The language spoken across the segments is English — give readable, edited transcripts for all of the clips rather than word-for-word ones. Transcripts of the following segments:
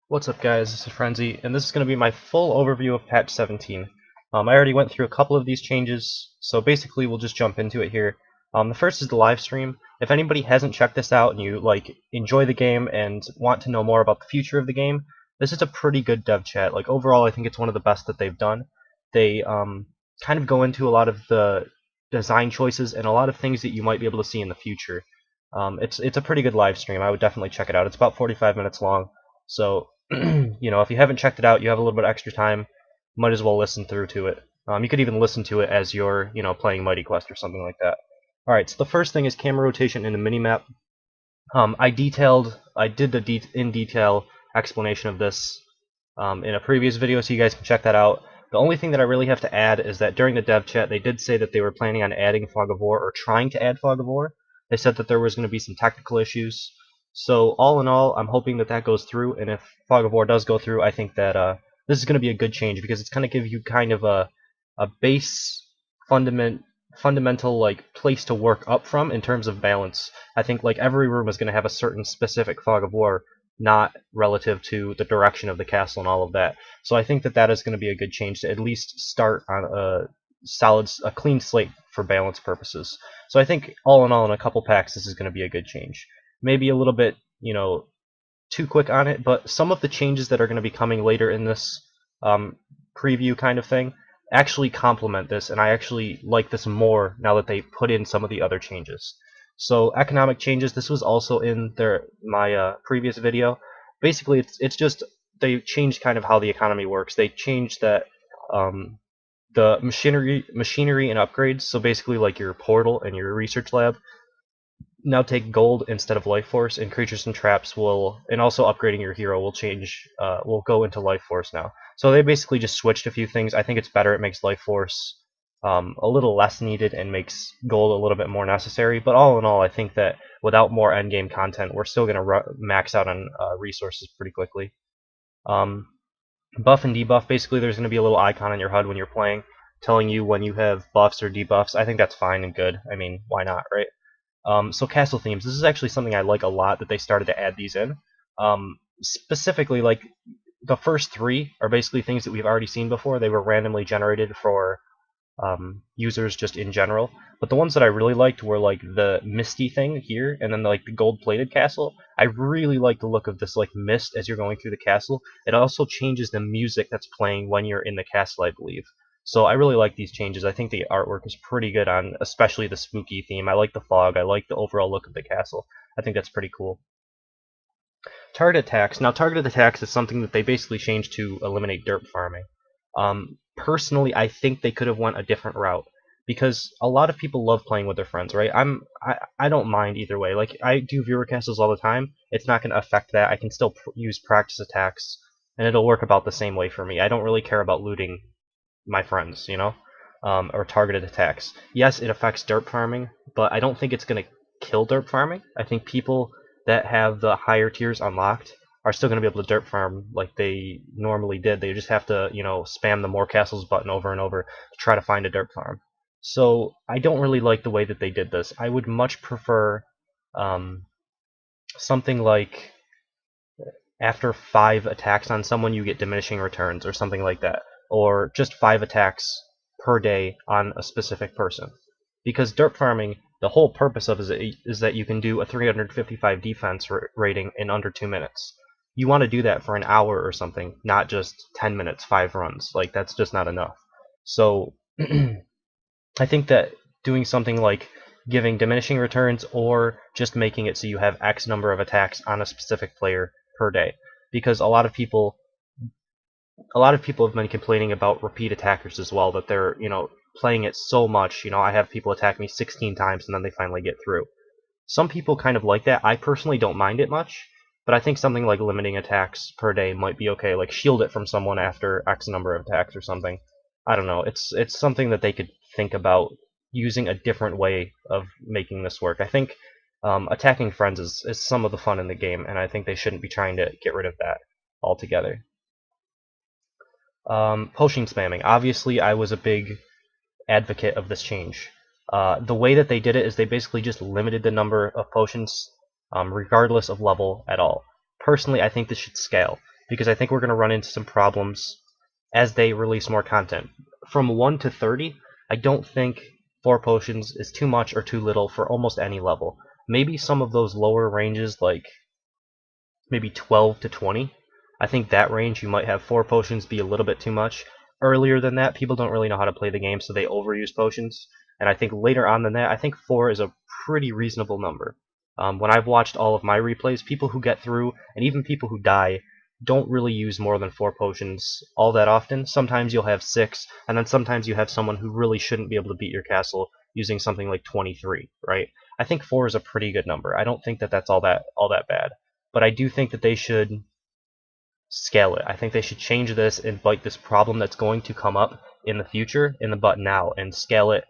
What's up, guys? This is Frenzy, and this is going to be my full overview of patch 17. I already went through a couple of these changes, so basically we'll just jump into it here. The first is the live stream. If anybody hasn't checked this out and you enjoy the game and want to know more about the future of the game, this is a pretty good dev chat. Overall, I think it's one of the best that they've done. They kind of go into a lot of the design choices and a lot of things that you might be able to see in the future. It's a pretty good live stream. I would definitely check it out. It's about 45 minutes long, so if you haven't checked it out, you have a little bit of extra time, might as well listen through to it. You could even listen to it as you're, playing Mighty Quest or something like that. Alright, so the first thing is camera rotation in the minimap. I did the in detail explanation of this in a previous video, so you guys can check that out. The only thing that I really have to add is that during the dev chat, they did say that they were planning on adding Fog of War, or trying to add Fog of War. They said that there was going to be some technical issues. So all in all, I'm hoping that that goes through, and if Fog of War does go through, I think that this is going to be a good change, because it's going to give you kind of a base fundamental place to work up from in terms of balance. I think every room is going to have a certain specific Fog of War, not relative to the direction of the castle and all of that. So I think that that is going to be a good change to at least start on a clean slate for balance purposes. So I think all in all, in a couple packs, this is going to be a good change. Maybe a little bit, too quick on it, but some of the changes that are going to be coming later in this preview kind of thing actually complement this, and I actually like this more now that they put in some of the other changes. So economic changes, this was also in my previous video. Basically, it's just they changed kind of how the economy works. They changed that the machinery and upgrades. So basically, your portal and your research lab now take gold instead of life force, and creatures and traps and also upgrading your hero will go into life force now. So they basically just switched a few things. I think it's better. It makes life force a little less needed and makes gold a little bit more necessary. But all in all, I think that without more endgame content, we're still going to max out on resources pretty quickly. Buff and debuff, basically there's going to be a little icon on your HUD when you're playing telling you when you have buffs or debuffs. I think that's fine and good. I mean, why not, right? So castle themes, this is actually something I like a lot, that they started to add these in. Specifically, the first three are basically things that we've already seen before. They were randomly generated for users just in general. But the ones that I really liked were the misty thing here, and then the gold-plated castle. I really like the look of this mist as you're going through the castle. It also changes the music that's playing when you're in the castle, I believe. So I really like these changes. I think the artwork is pretty good on especially the spooky theme. I like the fog. I like the overall look of the castle. I think that's pretty cool. Target attacks. Now, targeted attacks is something that they basically changed to eliminate derp farming. Personally, I think they could have went a different route, because a lot of people love playing with their friends, right? I don't mind either way. I do viewer castles all the time. It's not going to affect that. I can still use practice attacks, and it'll work about the same way for me. I don't really care about looting my friends, or targeted attacks. Yes, it affects derp farming, but I don't think it's going to kill derp farming. I think people that have the higher tiers unlocked are still going to be able to derp farm like they normally did. They just have to, spam the more castles button over and over to try to find a derp farm. So I don't really like the way that they did this. I would much prefer something like after 5 attacks on someone you get diminishing returns, or something like that, or just 5 attacks per day on a specific person. Because derp farming, the whole purpose of it is that you can do a 355 defense rating in under 2 minutes. You want to do that for an hour or something, not just 10 minutes, 5 runs. That's just not enough. So I think that doing something like giving diminishing returns, or just making it so you have X number of attacks on a specific player per day, because a lot of people have been complaining about repeat attackers as well, that they're playing it so much. I have people attack me 16 times and then they finally get through. Some people kind of like that. I personally don't mind it much, but I think something like limiting attacks per day might be okay. Shield it from someone after X number of attacks or something. I don't know. It's something that they could think about using a different way of making this work. I think attacking friends is some of the fun in the game, and I think they shouldn't be trying to get rid of that altogether. Potion spamming. Obviously, I was a big advocate of this change. The way that they did it is they basically just limited the number of potions, regardless of level at all. Personally, I think this should scale. because I think we're going to run into some problems as they release more content. From 1 to 30, I don't think 4 potions is too much or too little for almost any level. Maybe some of those lower ranges, like maybe 12 to 20, I think that range you might have 4 potions be a little bit too much. Earlier than that, people don't really know how to play the game, so they overuse potions. And I think later on than that, I think 4 is a pretty reasonable number. When I've watched all of my replays, people who get through, and even people who die, don't really use more than 4 potions all that often. Sometimes you'll have 6, and then sometimes you have someone who really shouldn't be able to beat your castle using something like 23, right? I think 4 is a pretty good number. I don't think that that's all that bad. But I do think that they should scale it. I think they should change this and bite this problem that's going to come up in the future in the butt now and scale it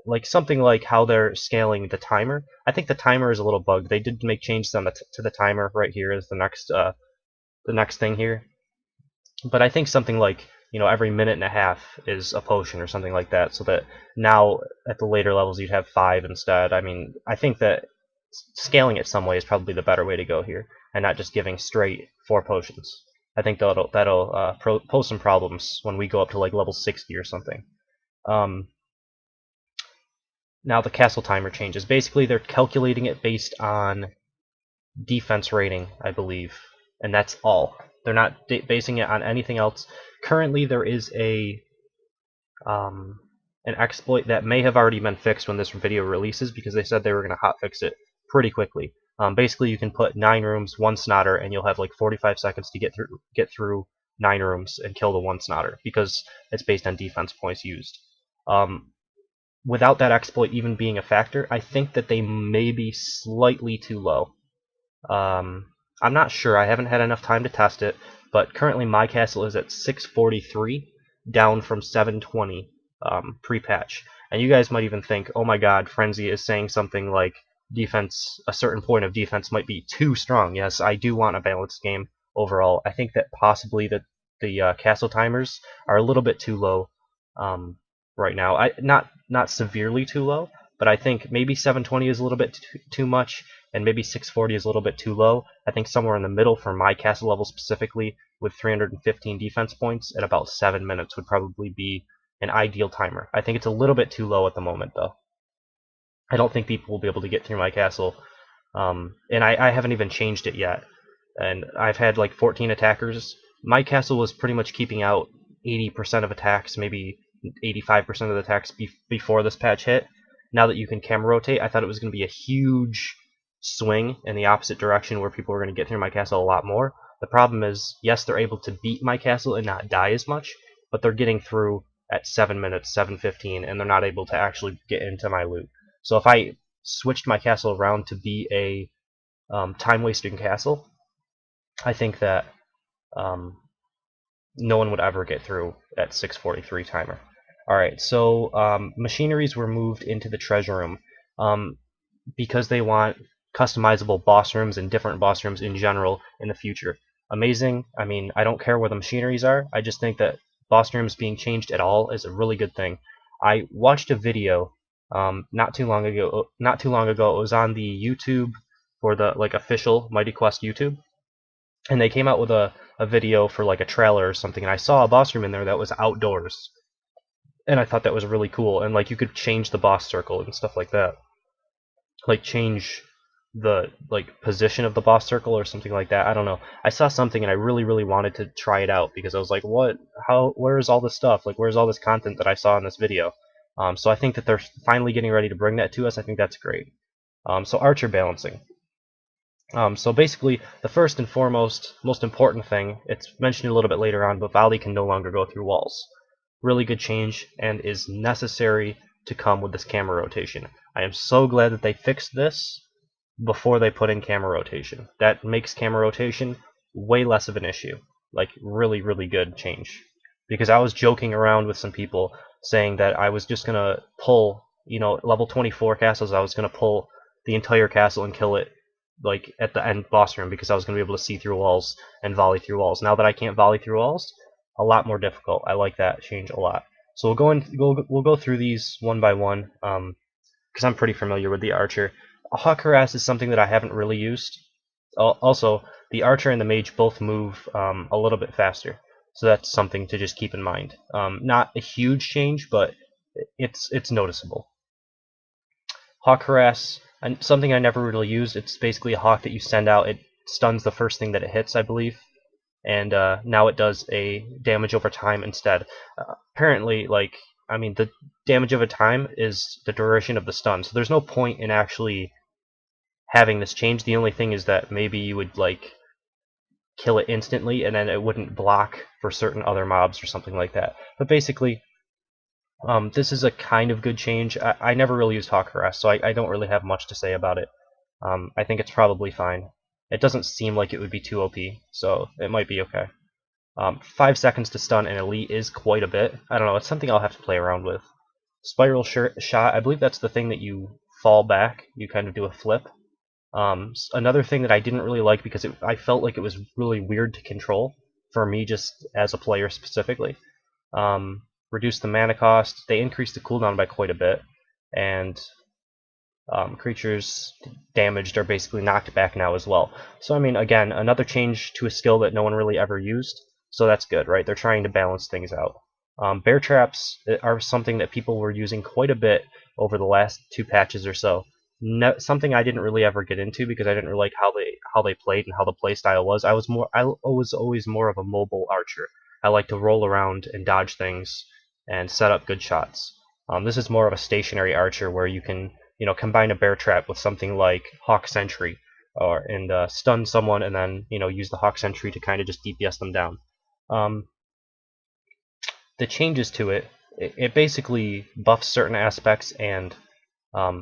like something like how they're scaling the timer. I think the timer is a little bugged. They did make changes on to the timer. Right here is the next thing here. But I think something like, you know, every minute and a half is a potion or something like that, so that now at the later levels you'd have 5 instead. I mean, I think that scaling it some way is probably the better way to go here, and not just giving straight 4 potions. I think that'll pose some problems when we go up to like level 60 or something. Now the castle timer changes. Basically, they're calculating it based on defense rating, I believe, and that's all. They're not basing it on anything else. Currently, there is an exploit that may have already been fixed when this video releases, because they said they were going to hotfix it pretty quickly. Basically, you can put 9 rooms, 1 snotter, and you'll have like 45 seconds to get through 9 rooms and kill the 1 snotter, because it's based on defense points used. Without that exploit even being a factor, I think that they may be slightly too low. I'm not sure. I haven't had enough time to test it, but currently my castle is at 643, down from 720 pre-patch. And you guys might even think, oh my god, Frenzy is saying something like defense, a certain point of defense might be too strong. Yes, I do want a balanced game overall. I think that possibly the castle timers are a little bit too low right now. Not severely too low, but I think maybe 720 is a little bit too much, and maybe 640 is a little bit too low. I think somewhere in the middle for my castle level specifically, with 315 defense points at about 7 minutes, would probably be an ideal timer. I think it's a little bit too low at the moment, though. I don't think people will be able to get through my castle, and I haven't even changed it yet. And I've had like 14 attackers. My castle was pretty much keeping out 80% of attacks, maybe 85% of the attacks before this patch hit. Now that you can camera rotate, I thought it was going to be a huge swing in the opposite direction where people were going to get through my castle a lot more. The problem is, yes, they're able to beat my castle and not die as much, but they're getting through at 7 minutes, 7:15, and they're not able to actually get into my loot. So if I switched my castle around to be a time-wasting castle, I think that no one would ever get through at 643 timer. Alright, so machineries were moved into the treasure room because they want customizable boss rooms and different boss rooms in general in the future. Amazing. I mean, I don't care where the machineries are. I just think that boss rooms being changed at all is a really good thing. I watched a video not too long ago. It was on the YouTube for the official Mighty Quest YouTube, and they came out with a video for like a trailer or something, and I saw a boss room in there that was outdoors, and I thought that was really cool. And like you could change the boss circle and stuff like that, like change the position of the boss circle or something like that. I don't know. I saw something and I really wanted to try it out, because I was like, where's all this stuff? Like, where's all this content that I saw in this video? So I think that they're finally getting ready to bring that to us. I think that's great. So archer balancing. So basically, the first and foremost, most important thing, it's mentioned a little bit later on, but volley can no longer go through walls. Really good change, and is necessary to come with this camera rotation. I am so glad that they fixed this before they put in camera rotation. That makes camera rotation way less of an issue. Like, really good change. Because I was joking around with some people saying that I was just gonna pull, level 24 castles, I was gonna pull the entire castle and kill it like at the end boss room, because I was gonna be able to see through walls and volley through walls. Now that I can't volley through walls, a lot more difficult. I like that change a lot. So we'll go through these one by one, because I'm pretty familiar with the archer. A hawk harass is something that I haven't really used. Also, the archer and the mage both move a little bit faster. So that's something to just keep in mind. Not a huge change, but it's noticeable. Hawk Harass, and something I never really used. It's basically a hawk that you send out. It stuns the first thing that it hits, I believe, and now it does a damage over time instead. Apparently, the damage over time is the duration of the stun, so there's no point in actually having this change. The only thing is that maybe you would kill it instantly, and then it wouldn't block for certain other mobs or something like that. But basically, this is a kind of good change. I never really used Hawk Harass, so I don't really have much to say about it. I think it's probably fine. It doesn't seem like it would be too OP, so it might be okay. 5 seconds to stun an elite is quite a bit. I don't know, it's something I'll have to play around with. Spiral shot, I believe that's the thing that you fall back, you kind of do a flip. Another thing that I didn't really like because I felt like it was really weird to control, for me just as a player specifically. Reduce the mana cost, they increased the cooldown by quite a bit, and creatures damaged are basically knocked back now as well. So I mean, again, another change to a skill that no one really ever used, so that's good, right? They're trying to balance things out. Bear traps are something that people were using quite a bit over the last 2 patches or so. Something I didn't really ever get into because I didn't really like how they played and how the play style was. I was always more of a mobile archer. I like to roll around and dodge things and set up good shots. This is more of a stationary archer where you can combine a bear trap with something like Hawk Sentry, and stun someone, and then use the Hawk Sentry to kind of just DPS them down. The changes to it basically buffs certain aspects and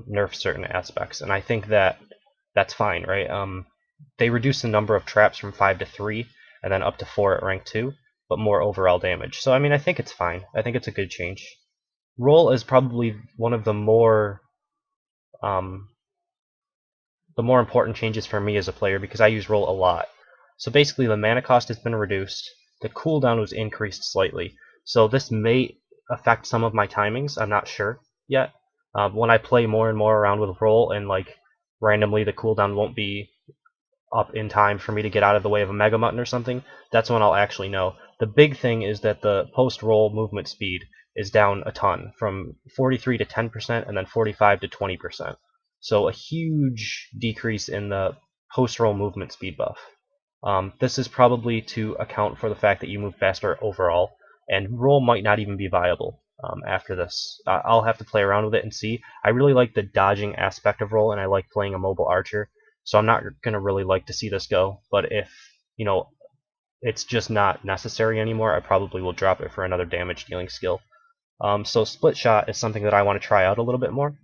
nerfs certain aspects, and I think that's fine, right? They reduce the number of traps from 5 to 3, and then up to 4 at rank 2, but more overall damage. So I mean, I think it's fine. I think it's a good change. Roll is probably one of the more important changes for me as a player because I use roll a lot. So basically the mana cost has been reduced, the cooldown was increased slightly, so this may affect some of my timings, I'm not sure yet. When I play more and more around with roll and randomly the cooldown won't be up in time for me to get out of the way of a Mega Mutton or something, that's when I'll actually know. The big thing is that the post-roll movement speed is down a ton, from 43 to 10% and then 45 to 20%. So a huge decrease in the post-roll movement speed buff. This is probably to account for the fact that you move faster overall, and roll might not even be viable after this. I'll have to play around with it and see. I really like the dodging aspect of roll, and I like playing a mobile archer, so I'm not going to really like to see this go, but if it's just not necessary anymore, I probably will drop it for another damage dealing skill. So split shot is something that I want to try out a little bit more.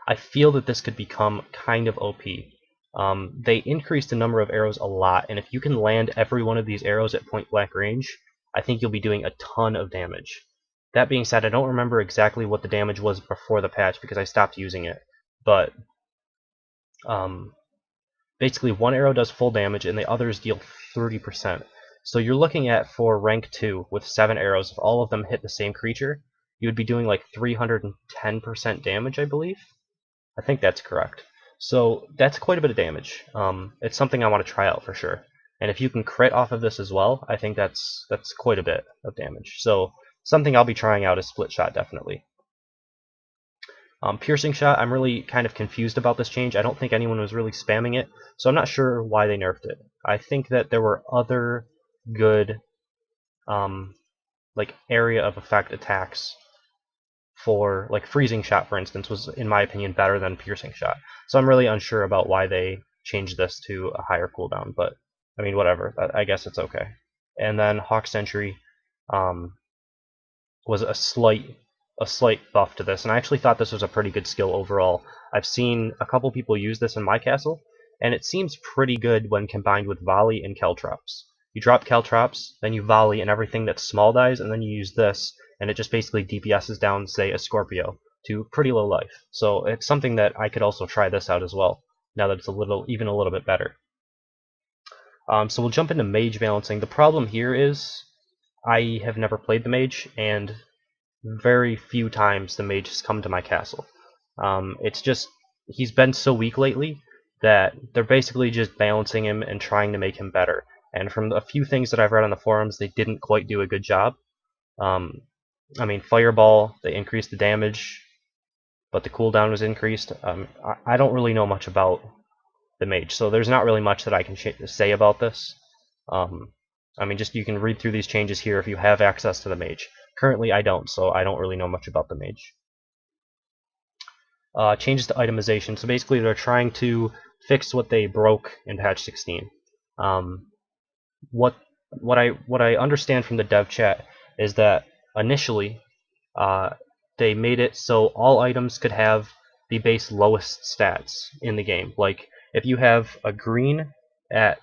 I feel that this could become kind of OP. They increased the number of arrows a lot, and if you can land every one of these arrows at point blank range, I think you'll be doing a ton of damage. That being said, I don't remember exactly what the damage was before the patch because I stopped using it, but basically one arrow does full damage and the others deal 30%. So you're looking at, for rank 2 with 7 arrows, if all of them hit the same creature, you would be doing 310% damage, I believe. I think that's correct. So that's quite a bit of damage. It's something I want to try out for sure. And if you can crit off of this as well, I think that's quite a bit of damage. So something I'll be trying out is split shot, definitely. Piercing shot, I'm really kind of confused about this change. I don't think anyone was really spamming it, so I'm not sure why they nerfed it. I think that there were other good area of effect attacks for, freezing shot, for instance, was, in my opinion, better than piercing shot. So I'm really unsure about why they changed this to a higher cooldown, but I mean, whatever. I guess it's okay. And then Hawk Sentry was a slight buff to this, and I actually thought this was a pretty good skill overall. I've seen a couple people use this in my castle, and it seems pretty good when combined with Volley and Caltrops. You drop Caltrops, then you Volley, and everything that's small dies, and then you use this, and it just basically DPSs down, say, a Scorpio to pretty low life. So it's something that I could also try this out as well, now that it's even a little bit better. So we'll jump into Mage balancing. The problem here is I have never played the Mage, and very few times the Mage has come to my castle. It's just, he's been so weak lately that they're basically just balancing him and trying to make him better. And from a few things that I've read on the forums, they didn't quite do a good job. I mean, Fireball, they increased the damage, but the cooldown was increased. I don't really know much about the mage, so there's not really much that I can say about this. I mean, just you can read through these changes here if you have access to the mage. Currently, I don't, so I don't really know much about the mage. Changes to itemization. So basically, they're trying to fix what they broke in patch 16. What I understand from the dev chat is that initially they made it so all items could have the base lowest stats in the game. Like if you have a green at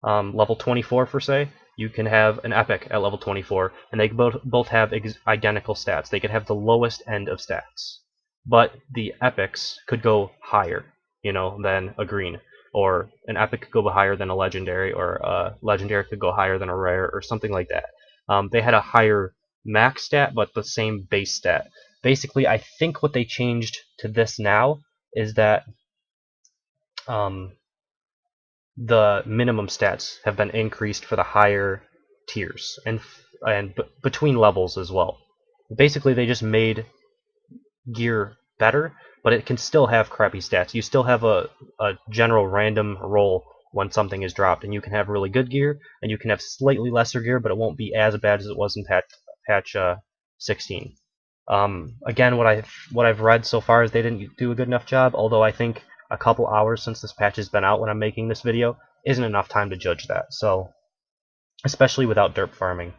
level 24 for say, you can have an epic at level 24, and they both have identical stats. They could have the lowest end of stats, but the epics could go higher, you know, than a green, or an epic could go higher than a legendary, or a legendary could go higher than a rare, or something like that. They had a higher max stat, but the same base stat. Basically, I think what they changed to this now is that the minimum stats have been increased for the higher tiers and between levels as well. Basically, they just made gear better, but it can still have crappy stats. You still have a general random roll when something is dropped, and you can have really good gear, and you can have slightly lesser gear, but it won't be as bad as it was in patch 16. Again, what I've read so far is they didn't do a good enough job, although I think a couple hours since this patch has been out when I'm making this video isn't enough time to judge that. So, especially without derp farming,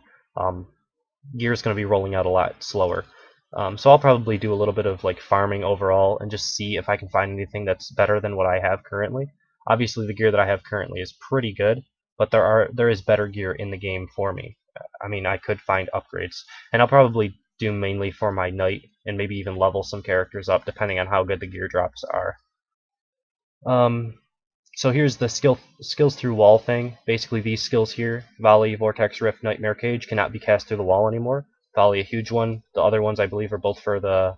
gear is going to be rolling out a lot slower. So I'll probably do a little bit of like farming overall and just see if I can find anything that's better than what I have currently. Obviously, the gear that I have currently is pretty good, but there is better gear in the game for me. I mean, I could find upgrades, and I'll probably do mainly for my knight and maybe even level some characters up depending on how good the gear drops are. So here's the skills through wall thing. Basically, these skills here, Volley, Vortex, Rift, Nightmare Cage, cannot be cast through the wall anymore. Volley, a huge one. The other ones, I believe, are both for the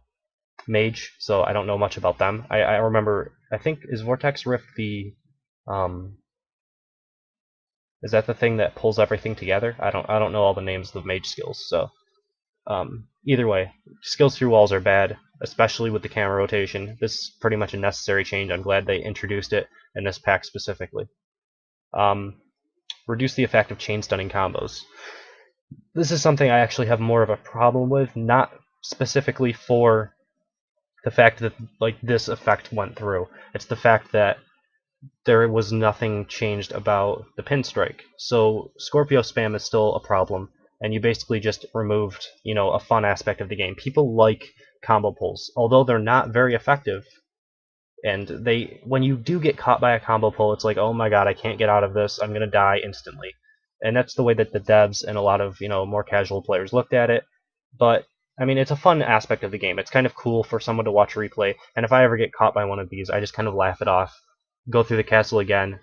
mage, so I don't know much about them. I remember, I think, is Vortex Rift the, is that the thing that pulls everything together? I don't know all the names of the mage skills, so. Either way, skills through walls are bad, especially with the camera rotation. This is pretty much a necessary change. I'm glad they introduced it in this pack specifically. Reduce the effect of chain stunning combos. This is something I actually have more of a problem with, not specifically for the fact that like this effect went through. It's the fact that there was nothing changed about the pin strike. So Scorpio spam is still a problem, and you basically just removed, you know, a fun aspect of the game. People like combo pulls, although they're not very effective. And when you do get caught by a combo pull, it's like, oh my god, I can't get out of this. I'm gonna die instantly. And that's the way that the devs and a lot of, you know, more casual players looked at it. But I mean, it's a fun aspect of the game. It's kind of cool for someone to watch a replay. And if I ever get caught by one of these, I just kind of laugh it off. Go through the castle again.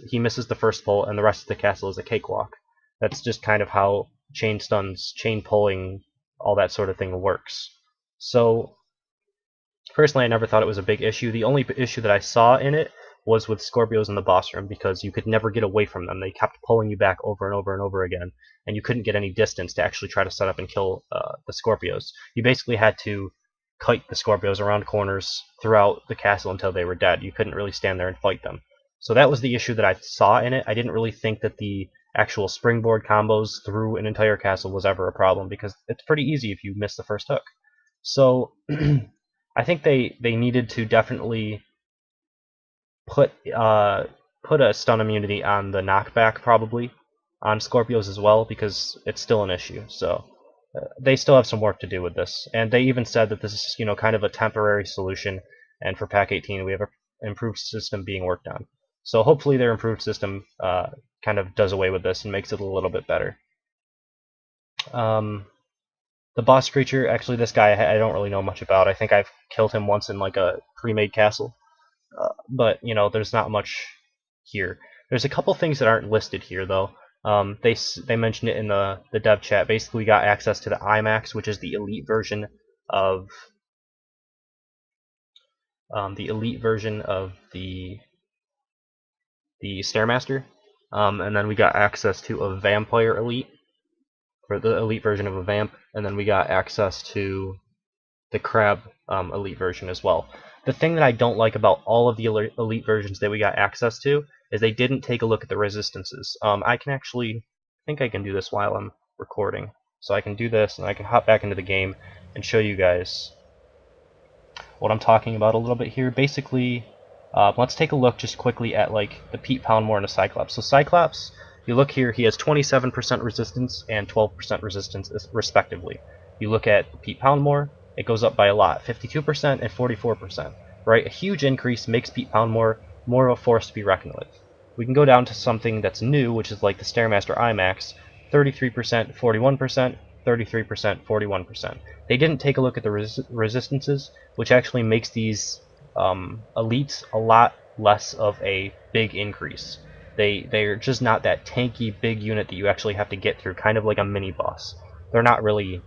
He misses the first pull, and the rest of the castle is a cakewalk. That's just kind of how chain stuns, chain pulling, all that sort of thing works. So, personally, I never thought it was a big issue. The only issue that I saw in it was with Scorpios in the boss room, because you could never get away from them. They kept pulling you back over and over and over again, and you couldn't get any distance to actually try to set up and kill the Scorpios. You basically had to kite the Scorpios around corners throughout the castle until they were dead. You couldn't really stand there and fight them. So that was the issue that I saw in it. I didn't really think that the actual springboard combos through an entire castle was ever a problem, because it's pretty easy if you miss the first hook. So I think they needed to definitely put a stun immunity on the knockback, probably on Scorpios as well, because it's still an issue. So they still have some work to do with this, and they even said that this is, you know, kind of a temporary solution, and for pack 18 we have an improved system being worked on. So hopefully their improved system kind of does away with this and makes it a little bit better. The boss creature, actually this guy I don't really know much about. I think I've killed him once in like a pre-made castle, but you know, there's not much here. There's a couple things that aren't listed here though. They mentioned it in the dev chat. Basically, we got access to the IMAX, which is the elite version of the elite version of the Stairmaster, and then we got access to a Vampire Elite for the elite version of a Vamp, and then we got access to the Crab elite version as well. The thing that I don't like about all of the elite versions that we got access to is they didn't take a look at the resistances. I can actually, I think I can do this while I'm recording. So I can do this, and I can hop back into the game and show you guys what I'm talking about a little bit here. Basically, let's take a look just quickly at like the Pete Poundmore and the Cyclops. So Cyclops, you look here, he has 27% resistance and 12% resistance respectively. You look at Pete Poundmore, it goes up by a lot, 52% and 44%. Right, a huge increase makes Pete Poundmore more of a force to be reckoned with. We can go down to something that's new, which is like the Stairmaster IMAX, 33%, 41%, 33%, 41%. They didn't take a look at the resistances, which actually makes these elites a lot less of a big increase. They're just not that tanky big unit that you actually have to get through, kind of like a mini boss. They're not really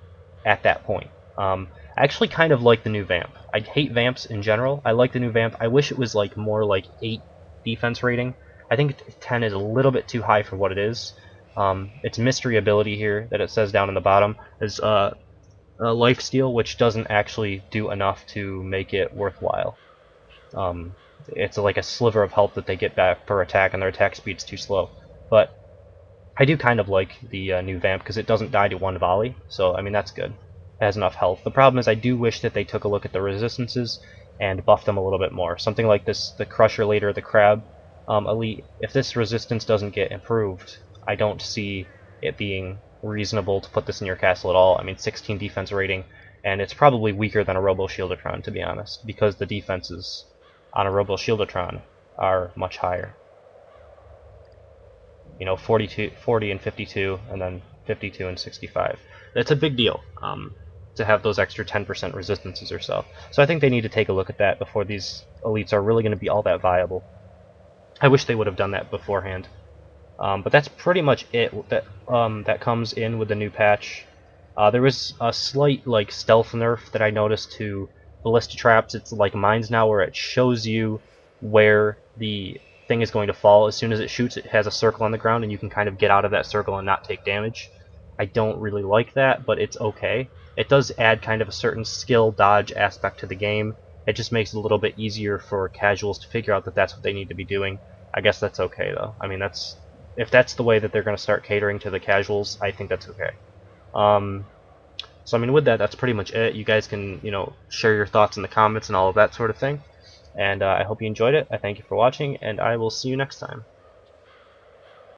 at that point. I actually kind of like the new Vamp. I hate Vamps in general. I like the new Vamp. I wish it was like more like 8 defense rating. I think 10 is a little bit too high for what it is. Its mystery ability here that it says down in the bottom is Lifesteal, which doesn't actually do enough to make it worthwhile. It's like a sliver of health that they get back per attack, and their attack speed's too slow. But I do kind of like the new Vamp because it doesn't die to one volley, so I mean that's good. It has enough health. The problem is I do wish that they took a look at the resistances and buffed them a little bit more. Something like this, the Crusher later, the Crab Elite, if this resistance doesn't get improved, I don't see it being reasonable to put this in your castle at all. I mean, 16 defense rating, and it's probably weaker than a Robo Shieldatron, to be honest, because the defenses on a Robo Shieldatron are much higher. You know, 40 and 52, and then 52 and 65. That's a big deal to have those extra 10% resistances or so. So I think they need to take a look at that before these elites are really going to be all that viable. I wish they would have done that beforehand. But that's pretty much it that comes in with the new patch. There was a slight like stealth nerf that I noticed to Ballista Traps. It's like mines now, where it shows you where the thing is going to fall. As soon as it shoots, it has a circle on the ground, and you can kind of get out of that circle and not take damage. I don't really like that, but it's okay. It does add kind of a certain skill dodge aspect to the game. It just makes it a little bit easier for casuals to figure out that that's what they need to be doing. I guess that's okay though. I mean, if that's the way that they're going to start catering to the casuals, I think that's okay. So I mean, with that, that's pretty much it. You guys can, you know, share your thoughts in the comments and all of that sort of thing. And I hope you enjoyed it. I thank you for watching, and I will see you next time.